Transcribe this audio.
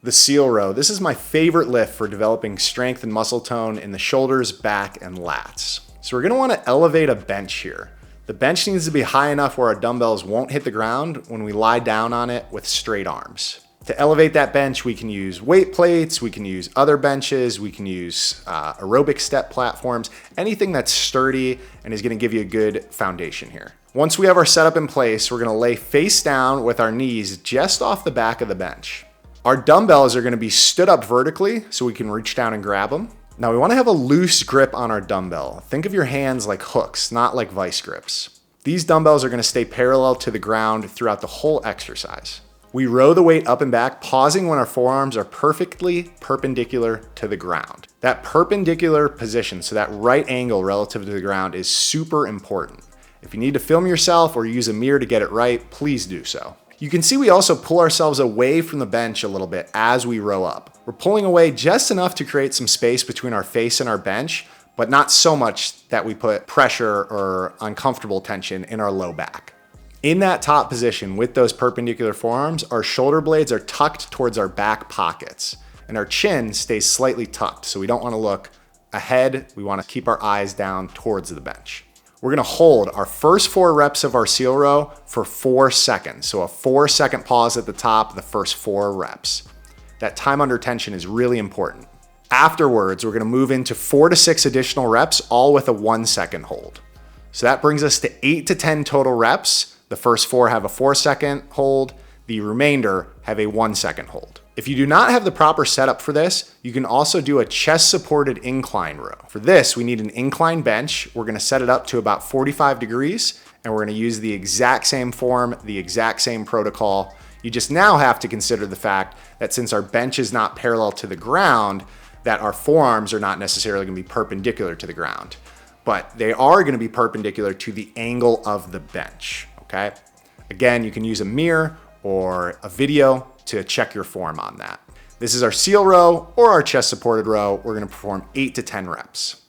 The seal row. This is my favorite lift for developing strength and muscle tone in the shoulders, back, and lats. So we're gonna wanna elevate a bench here. The bench needs to be high enough where our dumbbells won't hit the ground when we lie down on it with straight arms. To elevate that bench, we can use weight plates, we can use other benches, we can use aerobic step platforms, anything that's sturdy and is gonna give you a good foundation here. Once we have our setup in place, we're gonna lay face down with our knees just off the back of the bench. Our dumbbells are gonna be stood up vertically so we can reach down and grab them. Now we wanna have a loose grip on our dumbbell. Think of your hands like hooks, not like vice grips. These dumbbells are gonna stay parallel to the ground throughout the whole exercise. We row the weight up and back, pausing when our forearms are perfectly perpendicular to the ground. That perpendicular position, so that right angle relative to the ground, is super important. If you need to film yourself or use a mirror to get it right, please do so. You can see we also pull ourselves away from the bench a little bit as we row up. We're pulling away just enough to create some space between our face and our bench, but not so much that we put pressure or uncomfortable tension in our low back. In that top position with those perpendicular forearms, our shoulder blades are tucked towards our back pockets and our chin stays slightly tucked. So we don't want to look ahead. We want to keep our eyes down towards the bench. We're gonna hold our first 4 reps of our seal row for 4 seconds. So a 4-second pause at the top, the first 4 reps. That time under tension is really important. Afterwards, we're gonna move into 4 to 6 additional reps, all with a 1-second hold. So that brings us to 8 to 10 total reps. The first 4 have a 4-second hold. The remainder have a 1-second hold. If you do not have the proper setup for this, you can also do a chest-supported incline row. For this, we need an incline bench. We're gonna set it up to about 45 degrees, and we're gonna use the exact same form, the exact same protocol. You just now have to consider the fact that since our bench is not parallel to the ground, that our forearms are not necessarily gonna be perpendicular to the ground, but they are gonna be perpendicular to the angle of the bench, okay? Again, you can use a mirror or a video to check your form on that. This is our seal row or our chest supported row. We're gonna perform 8 to 10 reps.